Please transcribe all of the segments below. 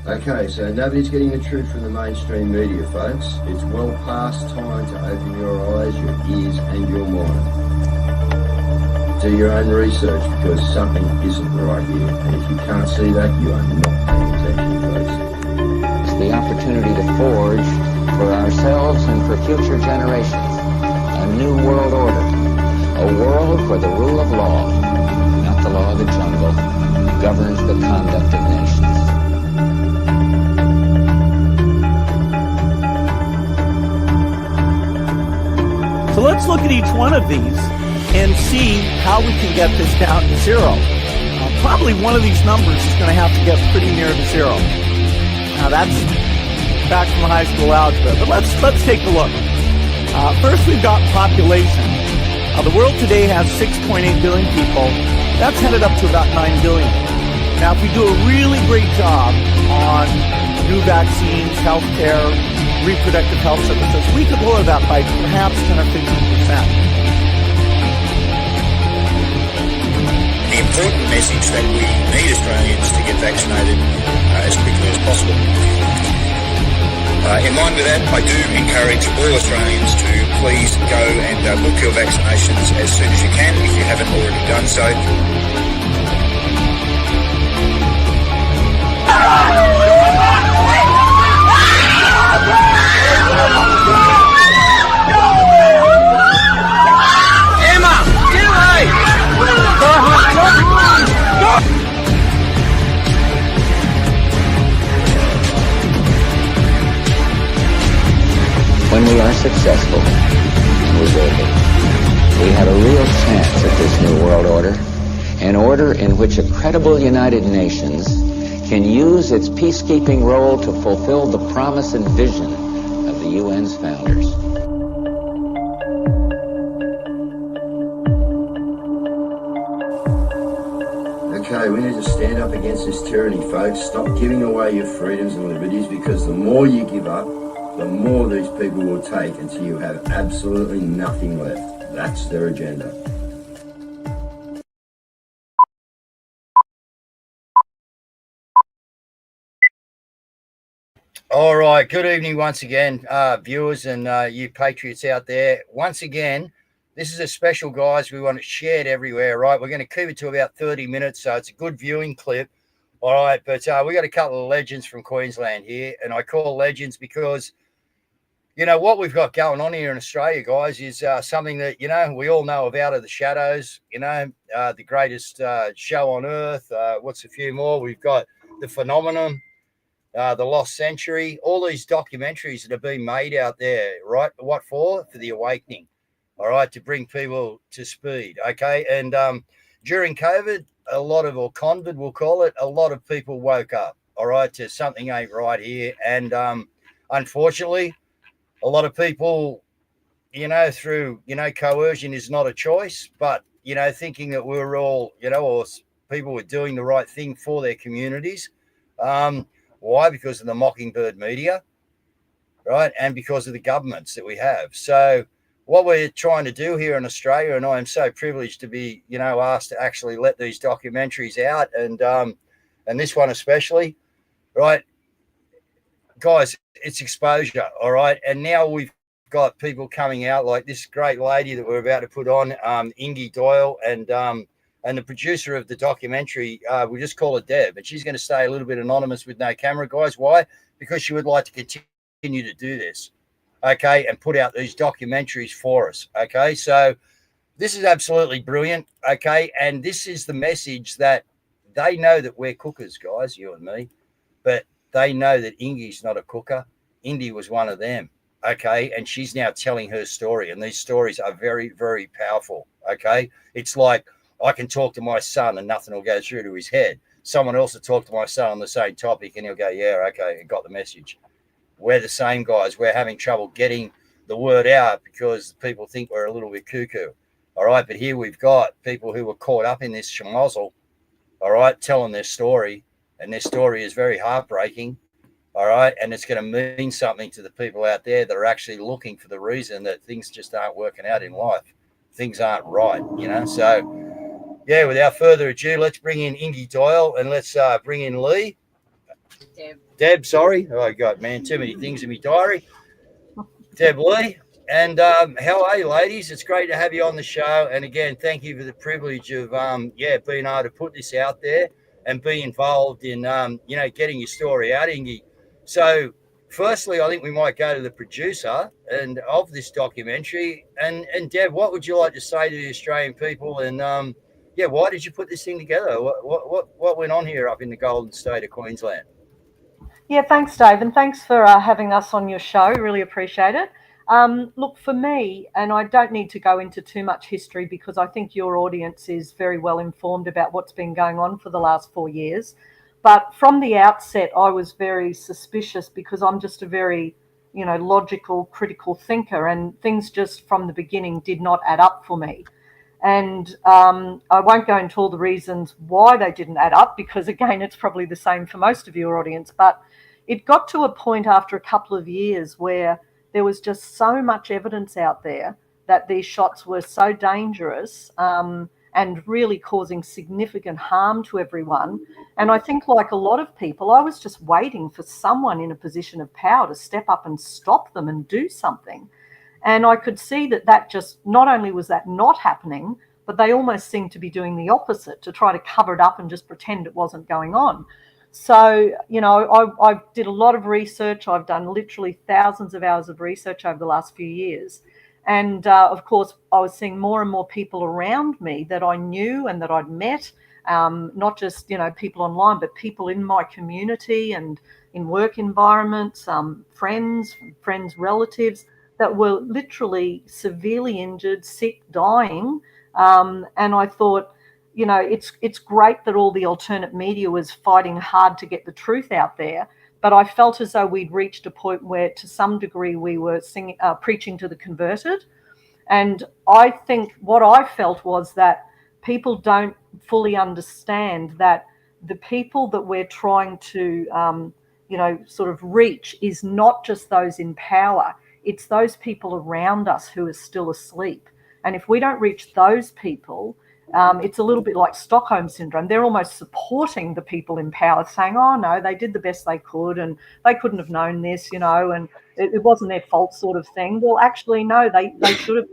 Okay, so nobody's getting the truth from the mainstream media, folks. It's well past time to open your eyes, your ears, and your mind. Do your own research because something isn't right here. And if you can't see that, you are not paying attention, folks. It's the opportunity to forge for ourselves and for future generations a new world order. A world where the rule of law, not the law of the jungle, governs the conduct of nations. So let's look at each one of these and see how we can get this down to zero. Probably one of these numbers is going to have to get pretty near to zero. Now that's back from high school algebra, but let's take a look. First, we've got population. The world today has 6.8 billion people. That's headed up to about 9 billion. Now, if we do a really great job on new vaccines, healthcare, reproductive health services, we could lower that by perhaps 10 or 15%. The important message that we need Australians to get vaccinated as quickly as possible. In line with that, I do encourage all Australians to please go and book your vaccinations as soon as you can if you haven't already done so. Emma, get away! When we are successful, and we will be, we have a real chance at this new world order, an order in which a credible United Nations can use its peacekeeping role to fulfill the promise and vision of the UN's founders. Okay, we need to stand up against this tyranny, folks. Stop giving away your freedoms and liberties, because the more you give up, the more these people will take until you have absolutely nothing left. That's their agenda. All right, good evening once again, viewers and you patriots out there. Once again, this is a special, guys. We want it shared everywhere, right? We're going to keep it to about 30 minutes, so it's a good viewing clip. All right, but we got a couple of legends from Queensland here, and I call legends because, you know, what we've got going on here in Australia, guys, is something that, you know, we all know of Out of the Shadows, you know, the greatest show on earth. What's a few more? We've got The Phenomenon, The Lost Century, all these documentaries that have been made out there, right? What for? For the awakening, all right, to bring people to speed, okay? And during COVID, a lot of, or COVID we'll call it, a lot of people woke up, all right, to something ain't right here. And unfortunately, a lot of people, you know, through, you know, coercion is not a choice, but, you know, thinking that we're all, you know, or people were doing the right thing for their communities. Why? Because of the mockingbird media, right? And because of the governments that we have. So what we're trying to do here in Australia, and I am so privileged to be, you know, asked to actually let these documentaries out, and this one especially, right? Guys, it's exposure, all right? And now we've got people coming out like this great lady that we're about to put on, Ingy Doyle, and the producer of the documentary, we just call her Deb, and she's going to stay a little bit anonymous with no camera, guys. Why? Because she would like to continue to do this, okay, and put out these documentaries for us, okay? So this is absolutely brilliant, okay? And this is the message that they know that we're cookers, guys, you and me, but they know that Ingy's not a cooker. Indy was one of them, okay? And she's now telling her story, and these stories are very, very powerful, okay? It's like, I can talk to my son and nothing will go through to his head. Someone else will talk to my son on the same topic and he'll go, yeah, okay, I got the message. We're the same, guys. We're having trouble getting the word out because people think we're a little bit cuckoo. All right, but here we've got people who were caught up in this schmozzle, all right, telling their story, and their story is very heartbreaking, all right, and it's going to mean something to the people out there that are actually looking for the reason that things just aren't working out in life. Things aren't right, you know, so... yeah, without further ado, let's bring in Ingy Doyle and let's bring in Lee. Deb, sorry. Oh, God, man, too many things in my diary. Deb Lee. And how are you, ladies? It's great to have you on the show. And again, thank you for the privilege of, being able to put this out there and be involved in, getting your story out, Ingy. So, firstly, I think we might go to the producer of this documentary. And Deb, what would you like to say to the Australian people? And why did you put this thing together? What went on here up in the Golden State of Queensland? Yeah, thanks, Dave, and thanks for having us on your show. Really appreciate it. Look, for me, and I don't need to go into too much history because I think your audience is very well informed about what's been going on for the last 4 years. But from the outset, I was very suspicious because I'm just a very, logical, critical thinker, and things just from the beginning did not add up for me. And I won't go into all the reasons why they didn't add up because, again, it's probably the same for most of your audience. But it got to a point after a couple of years where there was just so much evidence out there that these shots were so dangerous and really causing significant harm to everyone. And I think, like a lot of people, I was just waiting for someone in a position of power to step up and stop them and do something. And I could see that just not only was that not happening, but they almost seemed to be doing the opposite to try to cover it up and just pretend it wasn't going on. So, I did a lot of research. I've done literally thousands of hours of research over the last few years. And of course, I was seeing more and more people around me that I knew and that I'd met, not just, people online, but people in my community and in work environments, friends, relatives that were literally severely injured, sick, dying. And I thought, it's great that all the alternate media was fighting hard to get the truth out there. But I felt as though we'd reached a point where, to some degree, we were preaching to the converted. And I think what I felt was that people don't fully understand that the people that we're trying to, sort of reach is not just those in power. It's those people around us who are still asleep. And if we don't reach those people, it's a little bit like Stockholm Syndrome. They're almost supporting the people in power, saying, oh, no, they did the best they could and they couldn't have known this, and it wasn't their fault sort of thing. Well, actually, no, they should have,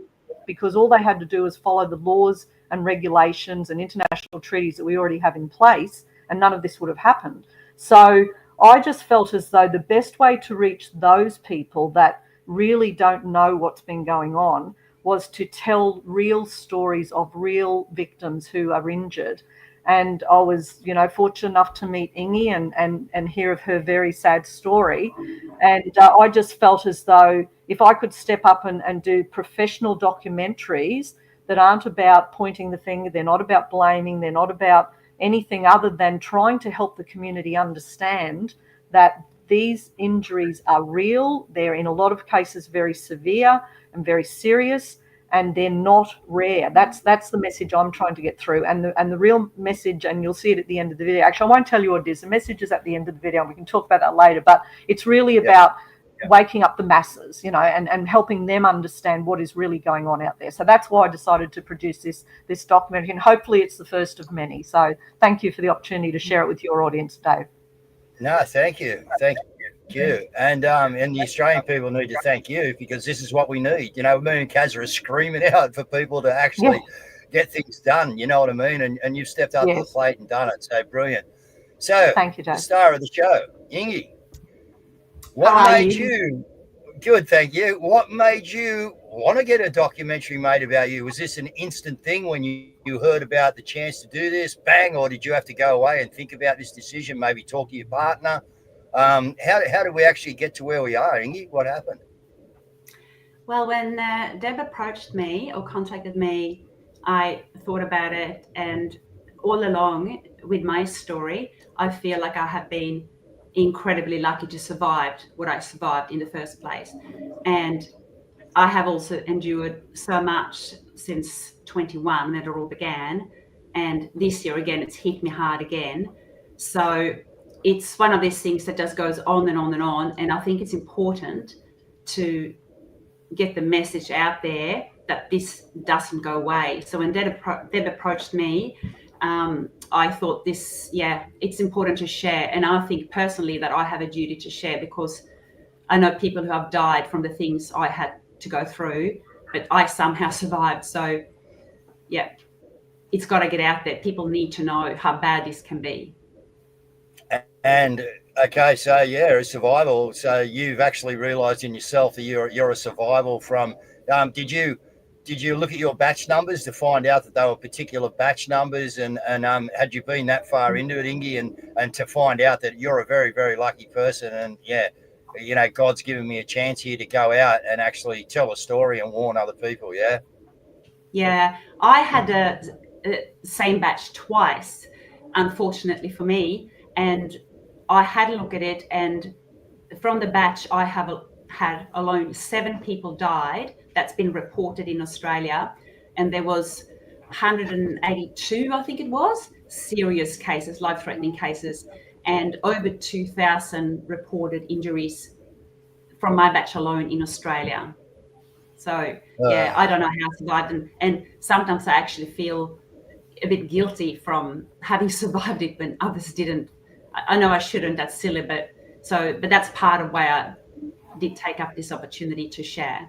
because all they had to do was follow the laws and regulations and international treaties that we already have in place, and none of this would have happened. So I just felt as though the best way to reach those people that really don't know what's been going on was to tell real stories of real victims who are injured. And I was, fortunate enough to meet Ingy and hear of her very sad story. And I just felt as though if I could step up and do professional documentaries that aren't about pointing the finger, they're not about blaming, they're not about anything other than trying to help the community understand that these injuries are real. They're in a lot of cases very severe and very serious, and they're not rare. That's the message I'm trying to get through. And the real message, and you'll see it at the end of the video. Actually, I won't tell you what it is. The message is at the end of the video, and we can talk about that later. But it's really about waking up the masses, and helping them understand what is really going on out there. So that's why I decided to produce this documentary, and hopefully it's the first of many. So thank you for the opportunity to share it with your audience, Dave. No, thank you. Thank you. And the Australian people need to thank you, because this is what we need. Me and Kaz are screaming out for people to actually get things done. You know what I mean? And you've stepped up to the plate and done it. So brilliant. So thank you, Dave. The star of the show, Ingy. What made you? Good, thank you. What made you want to get a documentary made about you? Was this an instant thing when you heard about the chance to do this, bang, or did you have to go away and think about this decision, maybe talk to your partner? How did we actually get to where we are, Ingy? What happened? Well, when Deb approached me or contacted me, I thought about it, and all along with my story, I feel like I have been incredibly lucky to survive what I survived in the first place. And I have also endured so much since 21 when it all began. And this year, again, it's hit me hard again. So it's one of these things that just goes on and on and on. And I think it's important to get the message out there that this doesn't go away. So when Deb approached me, I thought it's important to share. And I think personally that I have a duty to share, because I know people who have died from the things I had to go through, but I somehow survived. So, yeah, it's got to get out there. People need to know how bad this can be. And okay, so yeah, a survival. So you've actually realised in yourself that you're a survival from. Did you look at your batch numbers to find out that they were particular batch numbers, and had you been that far into it, Ingy, and to find out that you're a very, very lucky person, and yeah, you know, God's given me a chance here to go out and actually tell a story and warn other people. Yeah. Yeah, I had a same batch twice, unfortunately for me, and I had a look at it, and from the batch I have had alone 7 people died. That's been reported in Australia, and there was 182, I think it was, serious cases, life-threatening cases, and over 2,000 reported injuries from my batch alone in Australia. So yeah, I don't know how I survived, and sometimes I actually feel a bit guilty from having survived it when others didn't. I know I shouldn't, that's silly, but that's part of why I did take up this opportunity to share.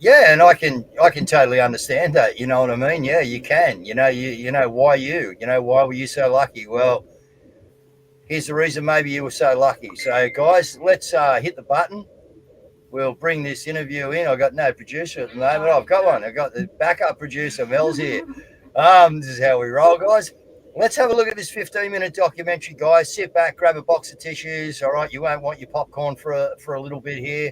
Yeah, and I can totally understand that. You know what I mean? Yeah, you can. You know why you? You know, why were you so lucky? Well, here's the reason maybe you were so lucky. So guys, let's hit the button. We'll bring this interview in. I've got no producer at the moment. I've got one. I've got the backup producer, Mel's here. This is how we roll, guys. Let's have a look at this 15-minute documentary, guys. Sit back, grab a box of tissues. All right, you won't want your popcorn for a little bit here.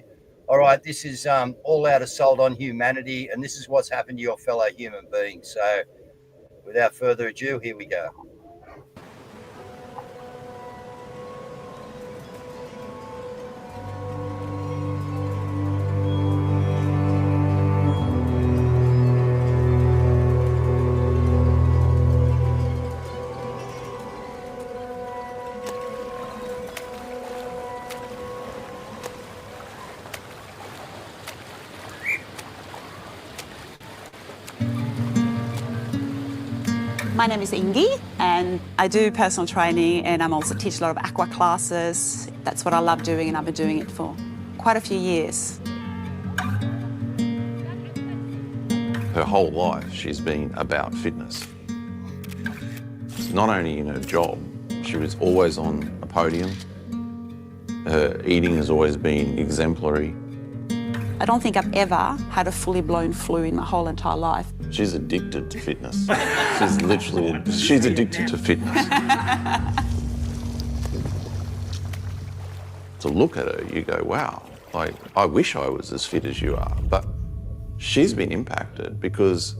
All right, this is all out assault on humanity, and this is what's happened to your fellow human beings. So without further ado, here we go. My name is Ingy, and I do personal training, and I'm also teach a lot of aqua classes. That's what I love doing, and I've been doing it for quite a few years. Her whole life she's been about fitness. Not only in her job, she was always on a podium. Her eating has always been exemplary. I don't think I've ever had a fully blown flu in my whole entire life. She's addicted to fitness. She's addicted to fitness. To look at her, you go, wow, like, I wish I was as fit as you are. But she's been impacted because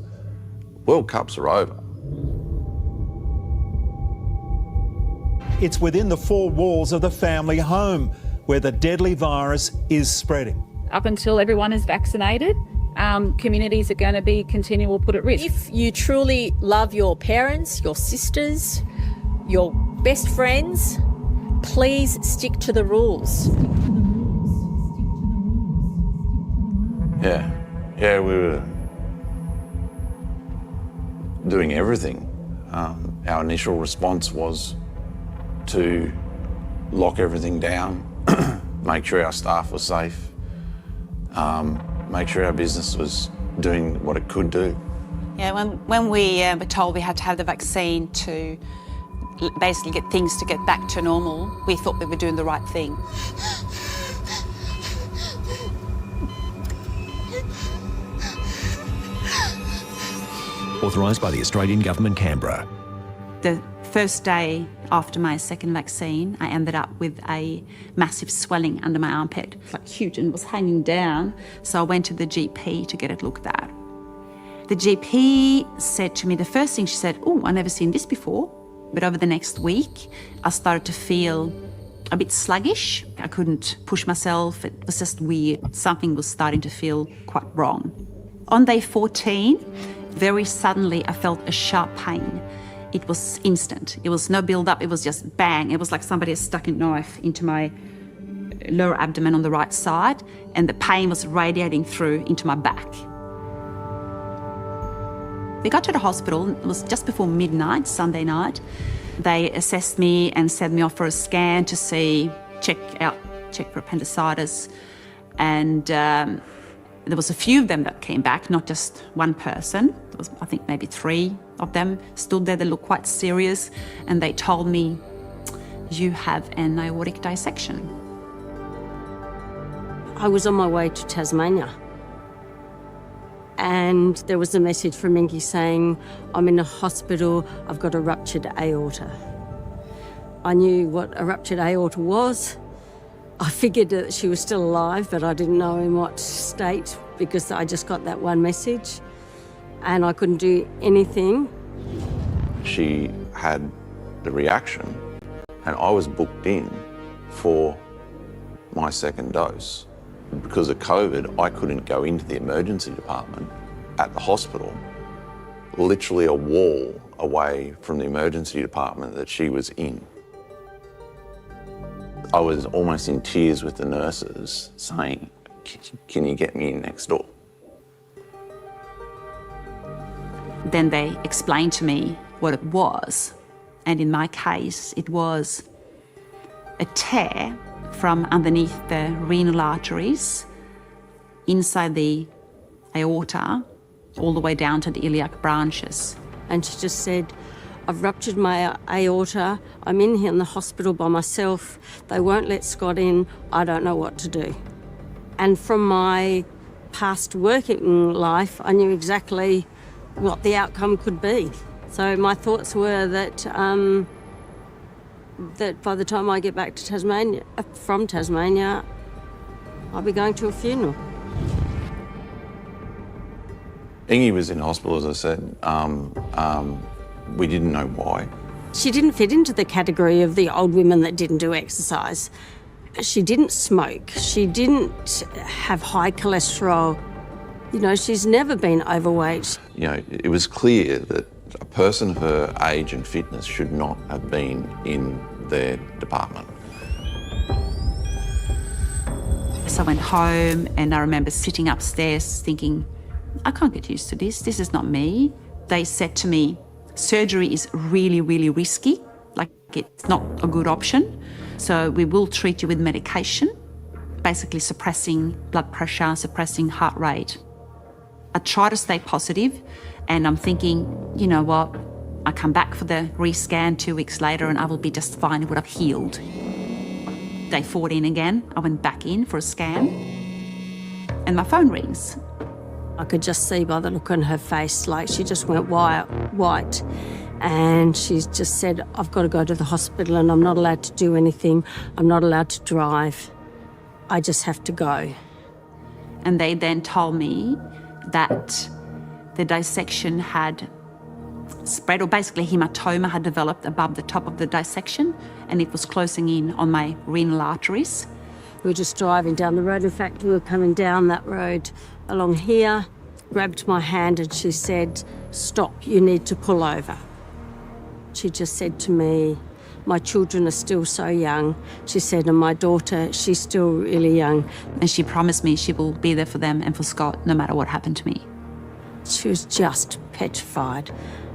World Cups are over. It's within the 4 walls of the family home where the deadly virus is spreading. Up until everyone is vaccinated, communities are going to be continual put at risk. If you truly love your parents, your sisters, your best friends, please stick to the rules. Yeah, we were doing everything. Our initial response was to lock everything down, make sure our staff were safe, make sure our business was doing what it could do. Yeah, when we were told we had to have the vaccine to basically get things to get back to normal, we thought we were doing the right thing. Authorised by the Australian Government, Canberra. The first day after my second vaccine, I ended up with a massive swelling under my armpit, like huge, and it was hanging down. So I went to the GP to get it looked at. The GP said to me, the first thing she said, oh, I've never seen this before. But over the next week, I started to feel a bit sluggish. I couldn't push myself. It was just weird. Something was starting to feel quite wrong. On day 14, very suddenly, I felt a sharp pain. It was instant. It was no build-up. It was just bang. It was like somebody had stuck a knife into my lower abdomen on the right side, and the pain was radiating through into my back. We got to the hospital, it was just before midnight, Sunday night. They assessed me and sent me off for a scan to check for appendicitis. And there was a few of them that came back, not just one person. There was, I think, maybe 3 of them stood there. They looked quite serious, and they told me, "You have an aortic dissection." I was on my way to Tasmania, and there was a message from Inky saying, "I'm in a hospital, I've got a ruptured aorta." I knew what a ruptured aorta was. I figured that she was still alive, but I didn't know in what state, because I just got that one message and I couldn't do anything. She had the reaction, and I was booked in for my second dose. Because of COVID, I couldn't go into the emergency department at the hospital, literally a wall away from the emergency department that she was in. I was almost in tears with the nurses saying, "Can you get me in next door?" Then they explained to me what it was, and in my case, it was a tear from underneath the renal arteries, inside the aorta, all the way down to the iliac branches. And she just said, "I've ruptured my aorta. I'm in here in the hospital by myself. They won't let Scott in. I don't know what to do." And from my past working life, I knew exactly what the outcome could be. So my thoughts were that that by the time I get back to Tasmania, from Tasmania, I'll be going to a funeral. Ingy was in hospital, as I said. We didn't know why. She didn't fit into the category of the old women that didn't do exercise. She didn't smoke. She didn't have high cholesterol. You know, she's never been overweight. You know, it was clear that a person of her age and fitness should not have been in their department. So I went home, and I remember sitting upstairs thinking, I can't get used to this. This is not me. They said to me, surgery is really, really risky. Like, it's not a good option. So we will treat you with medication, basically suppressing blood pressure, suppressing heart rate. I try to stay positive, and I'm thinking, you know what, I come back for the rescan 2 weeks later and I will be just fine, it would have healed. Day 14 again, I went back in for a scan, and my phone rings. I could just see by the look on her face, like she just went white. And she just said, I've got to go to the hospital and I'm not allowed to do anything. I'm not allowed to drive. I just have to go. And they then told me that the dissection had spread, or basically hematoma had developed above the top of the dissection, and it was closing in on my renal arteries. We were just driving down the road. In fact, we were coming down that road along here, grabbed my hand and she said, stop, you need to pull over. She just said to me, my children are still so young. She said, and my daughter, she's still really young. And she promised me she will be there for them and for Scott no matter what happened to me. She was just petrified.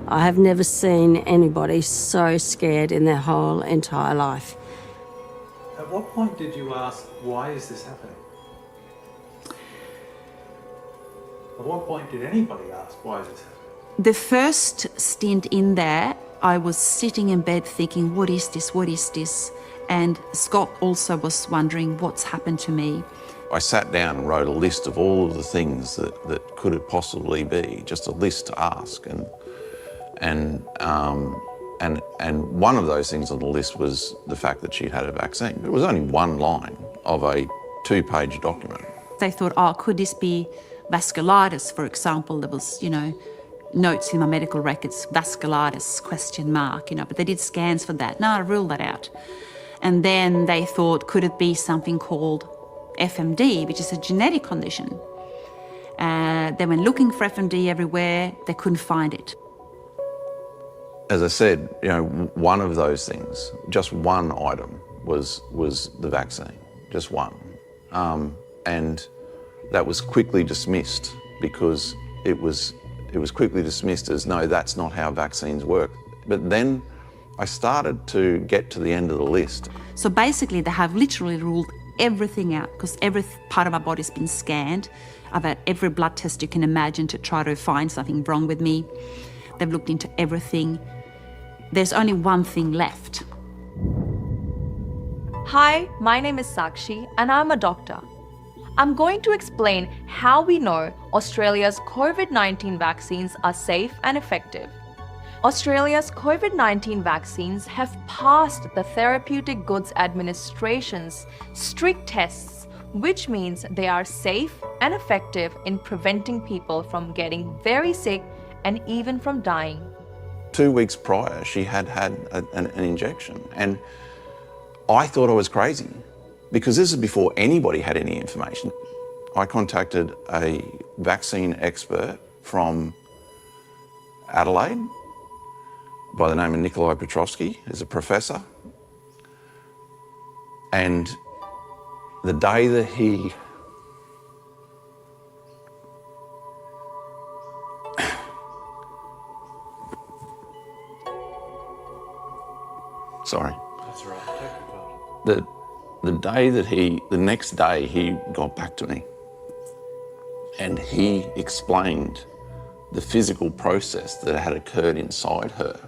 I have never seen anybody so scared in their whole entire life. At what point did you ask, why is this happening? At what point did anybody ask, why is this happening? The first stint in there, I was sitting in bed thinking, what is this, what is this? And Scott also was wondering what's happened to me. I sat down and wrote a list of all of the things that could it possibly be, just a list to ask. And one of those things on the list was the fact that she'd had a vaccine. It was only one line of a 2-page document. They thought, oh, could this be vasculitis, for example? There was, notes in my medical records, vasculitis, question mark, but they did scans for that. No, I ruled that out. And then they thought, could it be something called FMD, which is a genetic condition? They went looking for FMD everywhere, they couldn't find it. As I said, one of those things, just one item was the vaccine, just one. And that was quickly dismissed because it was it was quickly dismissed as, no, that's not how vaccines work. But then I started to get to the end of the list. So basically they have literally ruled everything out because every part of my body's been scanned. I've had every blood test you can imagine to try to find something wrong with me. They've looked into everything. There's only one thing left. Hi, my name is Sakshi and I'm a doctor. I'm going to explain how we know Australia's COVID-19 vaccines are safe and effective. Australia's COVID-19 vaccines have passed the Therapeutic Goods Administration's strict tests, which means they are safe and effective in preventing people from getting very sick and even from dying. 2 weeks prior, she had had an injection, and I thought I was crazy because this is before anybody had any information. I contacted a vaccine expert from Adelaide by the name of Nikolai Petrovsky, who's a professor. And the day that he sorry. That's right. Take your time. The next day he got back to me and he explained the physical process that had occurred inside her.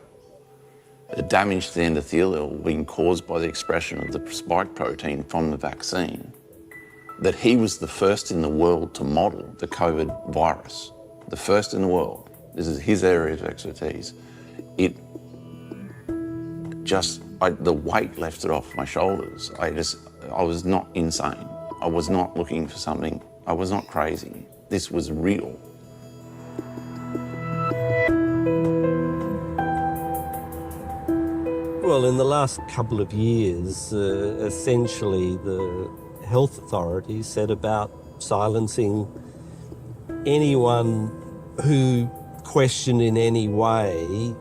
The damage to the endothelial being caused by the expression of the spike protein from the vaccine. That he was the first in the world to model the COVID virus. The first in the world. This is his area of expertise. It just, the weight lifted off my shoulders. I was not insane. I was not looking for something. I was not crazy. This was real. Well, in the last couple of years, essentially the health authorities set about silencing anyone who questioned in any way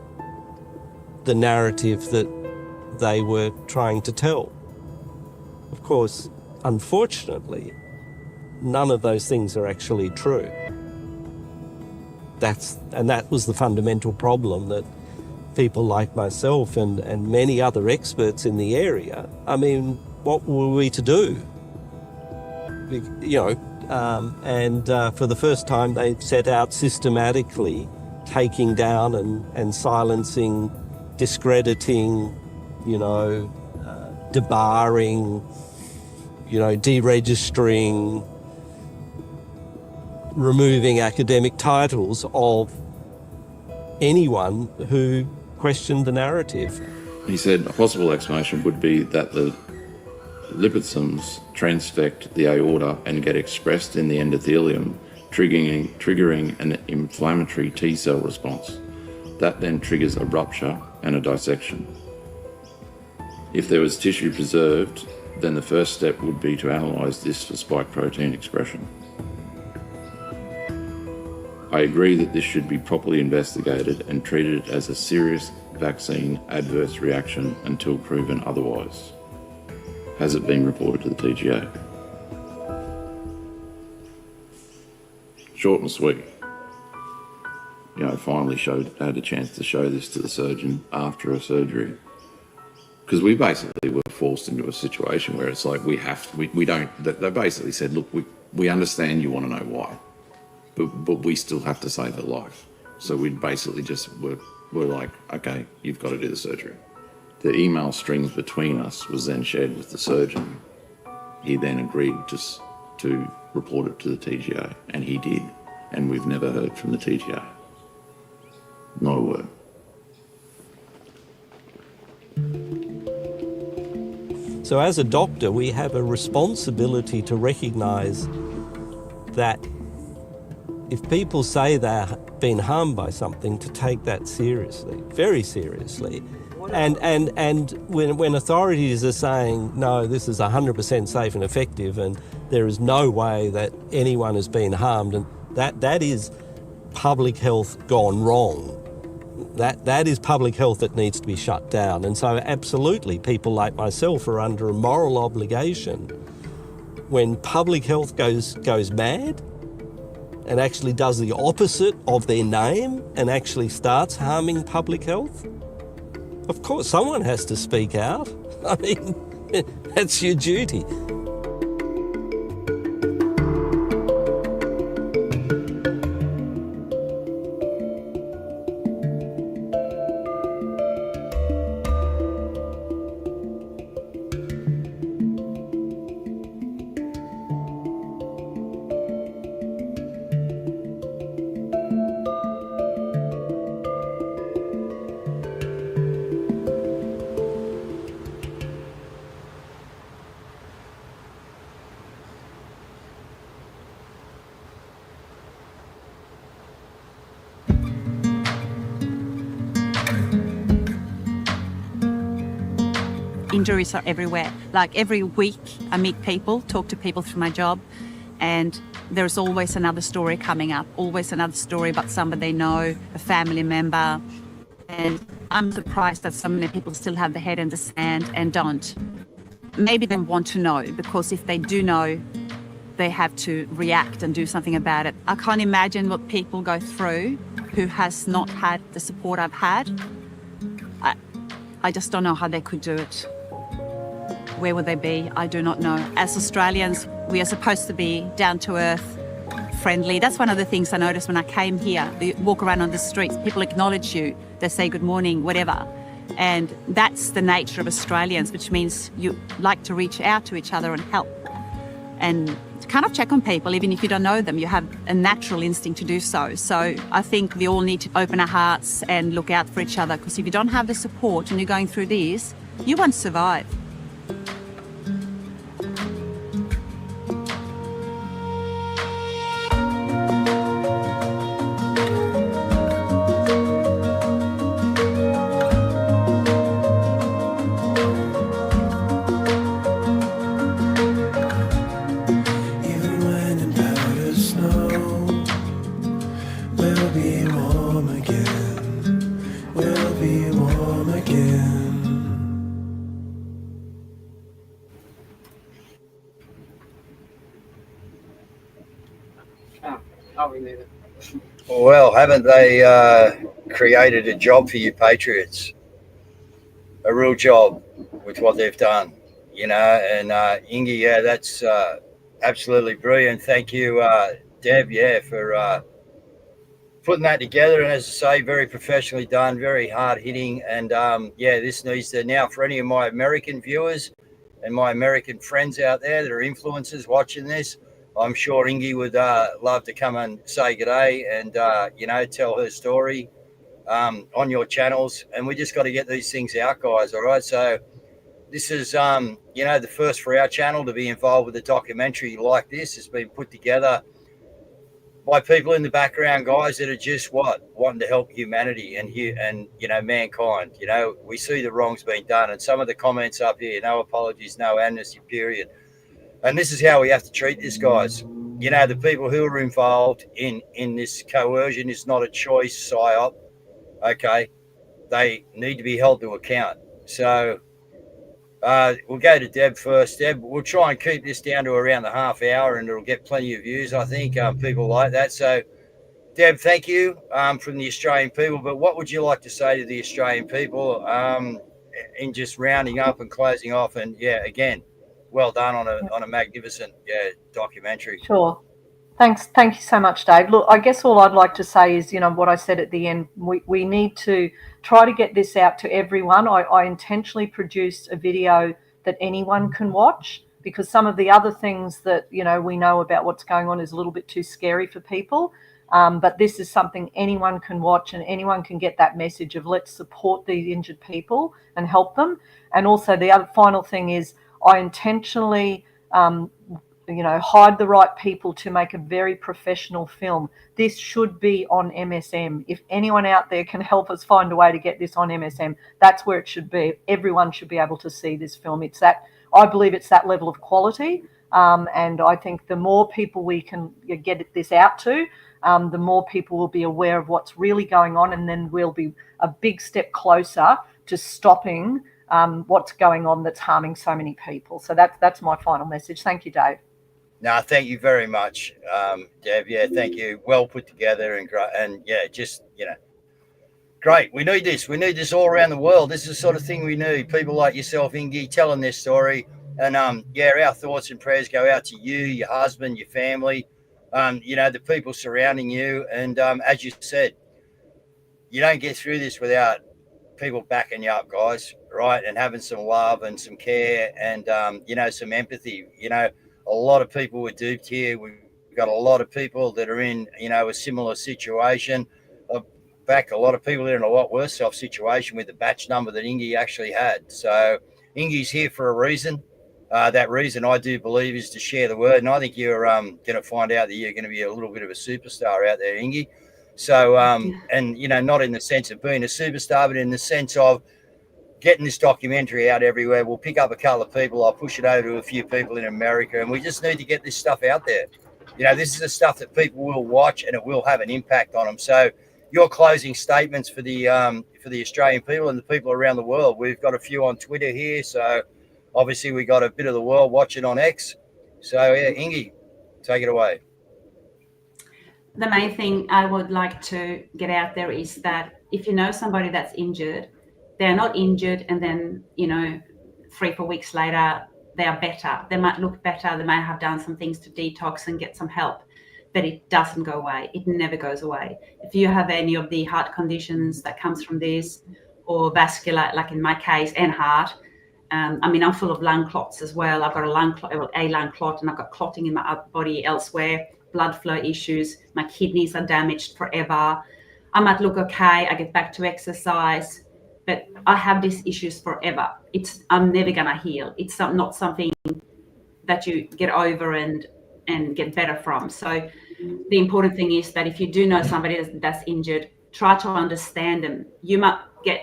the narrative that they were trying to tell. Of course, unfortunately, none of those things are actually true. That was the fundamental problem that people like myself and many other experts in the area, I mean, what were we to do? You know, for the first time they set out systematically taking down and silencing, discrediting, you know, debarring, you know, deregistering, removing academic titles of anyone who questioned the narrative. He said a possible explanation would be that the liposomes transfect the aorta and get expressed in the endothelium, triggering an inflammatory T cell response. That then triggers a rupture and a dissection. If there was tissue preserved, then the first step would be to analyse this for spike protein expression. I agree that this should be properly investigated and treated as a serious vaccine adverse reaction until proven otherwise. Has it been reported to the TGA? Short and sweet. You know, finally had a chance to show this to the surgeon after a surgery. Because we basically were forced into a situation where it's like they basically said, look, we understand you want to know why, but we still have to save her life. So we basically just were like, okay, you've got to do the surgery. The email strings between us was then shared with the surgeon. He then agreed to report it to the TGA, and he did. And we've never heard from the TGA. Not a word. So as a doctor, we have a responsibility to recognise that if people say they've been harmed by something, to take that seriously, very seriously. And when authorities are saying, no, this is 100% safe and effective and there is no way that anyone has been harmed, and that is public health gone wrong. That is public health that needs to be shut down. And so absolutely people like myself are under a moral obligation when public health goes mad and actually does the opposite of their name and actually starts harming public health? Of course, someone has to speak out. I mean, that's your duty. Injuries are everywhere. Like every week I meet people, talk to people through my job, and there's always another story coming up, always another story about somebody they know, a family member. And I'm surprised that so many people still have their head in the sand and don't. Maybe they want to know, because if they do know, they have to react and do something about it. I can't imagine what people go through who has not had the support I've had. I just don't know how they could do it. Where would they be? I do not know. As Australians, we are supposed to be down to earth, friendly. That's one of the things I noticed when I came here. You walk around on the streets, people acknowledge you, they say good morning, whatever. And that's the nature of Australians, which means you like to reach out to each other and help. And kind of check on people, even if you don't know them, you have a natural instinct to do so. So I think we all need to open our hearts and look out for each other, because if you don't have the support and you're going through this, you won't survive. Well, haven't they created a job for you patriots? A real job with what they've done, you know. And Ingy, yeah, that's absolutely brilliant. Thank you, Deb, yeah, for putting that together. And as I say, very professionally done, very hard hitting. And yeah, this needs to, now for any of my American viewers and my American friends out there that are influencers watching this, I'm sure Ingy would love to come and say good day and, you know, tell her story on your channels. And we just got to get these things out, guys, all right? So this is, you know, the first for our channel to be involved with a documentary like this. Has been put together by people in the background, guys, that are just wanting to help humanity and you know, mankind. You know, we see the wrongs being done, and some of the comments up here, no apologies, no amnesty, period. And this is how we have to treat this, guys. You know, the people who are involved in this coercion is not a choice, psyop. Okay, they need to be held to account. So we'll go to Deb first. Deb, we'll try and keep this down to around the half hour, and it'll get plenty of views. I think people like that. So, Deb, thank you from the Australian people. But what would you like to say to the Australian people in just rounding up and closing off? And yeah, again, well done on a magnificent documentary. Sure. Thanks. Thank you so much, Dave. Look, I guess all I'd like to say is, you know, what I said at the end, we need to try to get this out to everyone. I intentionally produced a video that anyone can watch, because some of the other things that, you know, we know about what's going on is a little bit too scary for people. But this is something anyone can watch, and anyone can get that message of let's support these injured people and help them. And also the other final thing is, I intentionally, you know, hired the right people to make a very professional film. This should be on MSM. If anyone out there can help us find a way to get this on MSM, that's where it should be. Everyone should be able to see this film. It's that, I believe it's that level of quality. And I think the more people we can get this out to, the more people will be aware of what's really going on, and then we'll be a big step closer to stopping what's going on that's harming so many people. So that's my final message. Thank you, Dave. No, thank you very much, Deb. Yeah, thank you. Well put together and yeah, just, great. We need this. We need this all around the world. This is the sort of thing we need. People like yourself, Ingy, telling their story. And our thoughts and prayers go out to you, your husband, your family, the people surrounding you. And as you said, you don't get through this without people backing you up, guys, right? And having some love and some care and, some empathy. A lot of people were duped here. We've got a lot of people that are in, a similar situation. Back, a lot of people are in a lot worse off situation with the batch number that Ingy actually had. So Ingy's here for a reason. That reason, I do believe, is to share the word. And I think you're going to find out that you're going to be a little bit of a superstar out there, Ingy. So, not in the sense of being a superstar, but in the sense of getting this documentary out everywhere. We'll pick up a couple of people. I'll push it over to a few people in America. And we just need to get this stuff out there. This is the stuff that people will watch and it will have an impact on them. So your closing statements for the Australian people and the people around the world. We've got a few on Twitter here. So obviously we got a bit of the world watching on X. So yeah, Ingy, take it away. The main thing I would like to get out there is that if you know somebody that's injured, they're not injured and then, 3-4 weeks later, they are better. They might look better. They might have done some things to detox and get some help, but it doesn't go away. It never goes away. If you have any of the heart conditions that comes from this or vascular, like in my case, and heart, I'm full of lung clots as well. I've got a lung clot and I've got clotting in my body elsewhere, blood flow issues. My kidneys are damaged forever. I might look okay. I get back to exercise, but I have these issues forever. I'm never going to heal. It's not something that you get over and get better from. So the important thing is that if you do know somebody that's injured, try to understand them. You might get,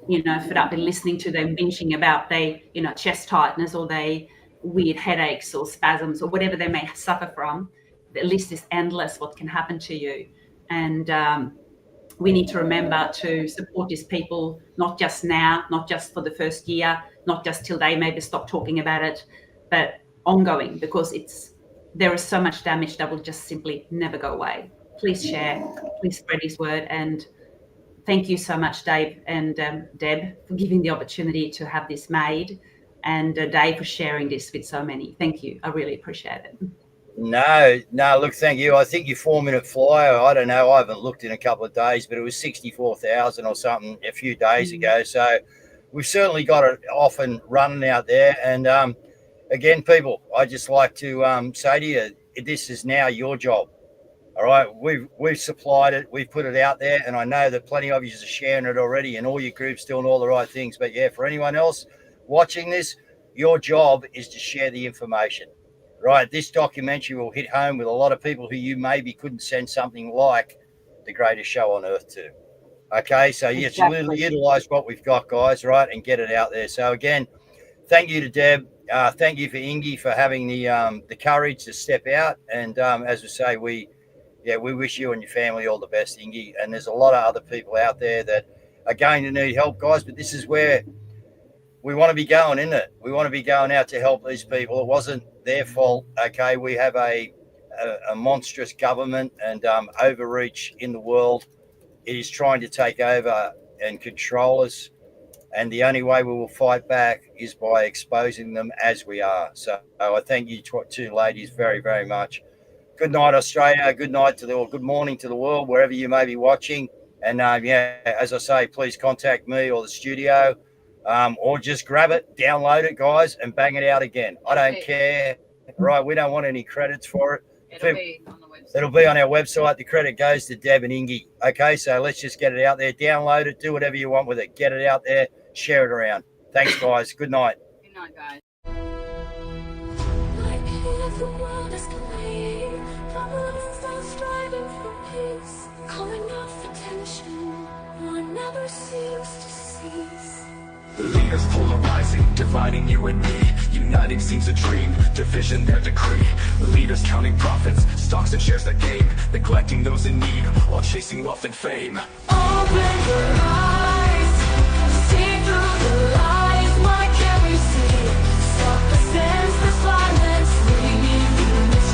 fed up with listening to them whinging about their, chest tightness or their weird headaches or spasms or whatever they may suffer from. The list is endless what can happen to you. And we need to remember to support these people, not just now, not just for the first year, not just till they maybe stop talking about it, but ongoing, because there is so much damage that will just simply never go away. Please share, please spread his word. And thank you so much, Dave and Deb, for giving the opportunity to have this made, and Dave for sharing this with so many. Thank you. I really appreciate it. No, look, thank you. I think your 4-minute flyer, I don't know, I haven't looked in a couple of days, but it was 64,000 or something a few days ago. So we've certainly got it off and running out there. And again, people, I just like to say to you, this is now your job. All right, we've supplied it, we've put it out there, and I know that plenty of you are sharing it already, and all your groups doing all the right things. But yeah, for anyone else watching this, your job is to share the information. Right, this documentary will hit home with a lot of people who you maybe couldn't send something like the greatest show on earth to. Okay, so yes, exactly. Utilize what we've got, guys, right, and get it out there. So again, thank you to Deb. Thank you for Ingy for having the courage to step out. And as we say, we wish you and your family all the best, Ingy. And there's a lot of other people out there that are going to need help, guys. But this is where we want to be going, isn't it? We want to be going out to help these people. It wasn't their fault. Okay, we have a monstrous government and overreach in the world. It is trying to take over and control us, and the only way we will fight back is by exposing them as we are. So I thank you two ladies very, very much. Good night, Australia. Good night or good morning to the world, wherever you may be watching. And as I say, please contact me or the studio. Or just grab it, download it, guys, and bang it out again. I don't care. Right, we don't want any credits for it. It'll be on our website. The credit goes to Deb and Ingy. Okay, so let's just get it out there. Download it. Do whatever you want with it. Get it out there. Share it around. Thanks, guys. Good night. Good night, guys. The leaders polarizing, dividing you and me. Uniting seems a dream, division their decree. The leaders counting profits, stocks and shares that gain, neglecting those in need, while chasing wealth and fame. Open your eyes, see through the lies. Why can't we see? Stop the senseless violence, we need unity.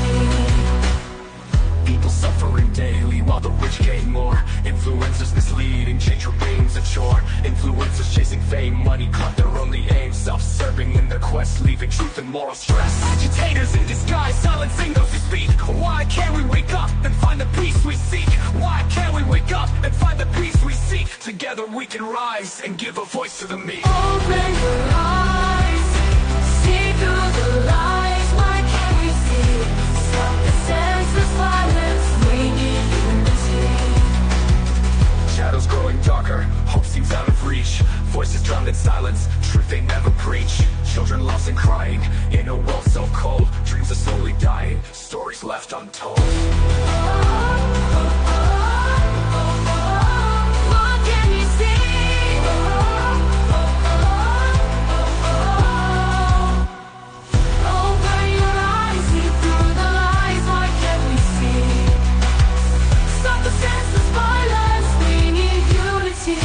press, leaving truth and moral stress. Agitators in disguise, silencing those who speak. Why can't we wake up and find the peace we seek? Why can't we wake up and find the peace we seek? Together we can rise and give a voice to the meek. Open your eyes, see through the lies. Why can't we see? Stop the senseless violence. We need unity. Shadows growing darker, hope seems out of reach. Voices drowned in silence, truth they never preach. Children lost and crying, in a world so cold. Dreams are slowly dying, stories left untold. What can you see? Open your eyes, see through the lies. Why can't we see? Stop the senseless violence. We need unity.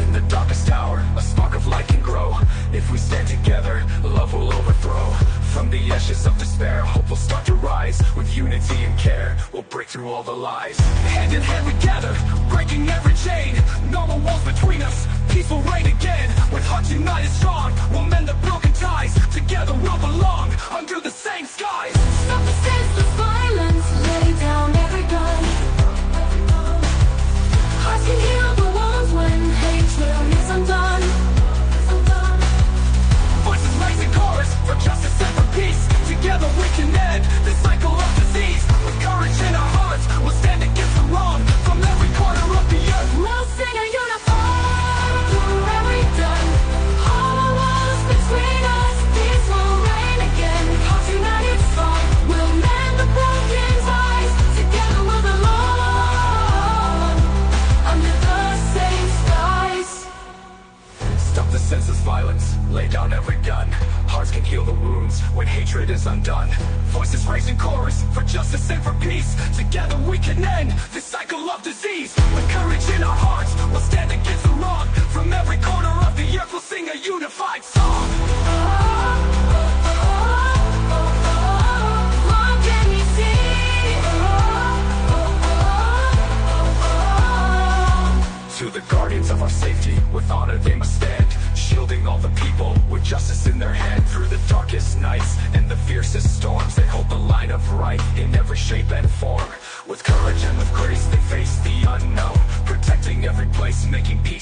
In the darkest hour, a spark of light can grow. If we stand together, love will overthrow. From the ashes of despair, hope will start to rise. With unity and care, we'll break through all the lies. Hand in hand we gather, breaking every chain. No more walls between us, peace will reign again. With hearts united strong, we'll mend the broken ties. Together we'll belong, under the same skies. Stop the senseless violence. Lay down every gun. Hearts can heal the wounds when hatred is undone. Voices raising chorus for justice and for peace. Together we can end this cycle of disease. With courage in our hearts, we'll stand against the wrong. From every corner of the earth, We'll sing a unified through every dawn. All the walls between us, peace will reign again. Hearts united strong, we'll mend the broken ties. Together we'll belong, under the same skies. stop the senseless violence, lay down every gun. Hearts can heal the wounds when hatred is undone. Voices raising chorus for justice and for peace. Together we can end this cycle of disease. With courage in our hearts, we'll stand against the wrong. From every corner of the earth, we'll sing a unified song. What can you see? To the guardians of our safety, with honor they must stand. Shielding all the people with justice in their hand. Through the darkest nights and the fiercest storms, they hold the line of right in every shape and form. With courage and with grace they face the unknown, protecting every place, making peace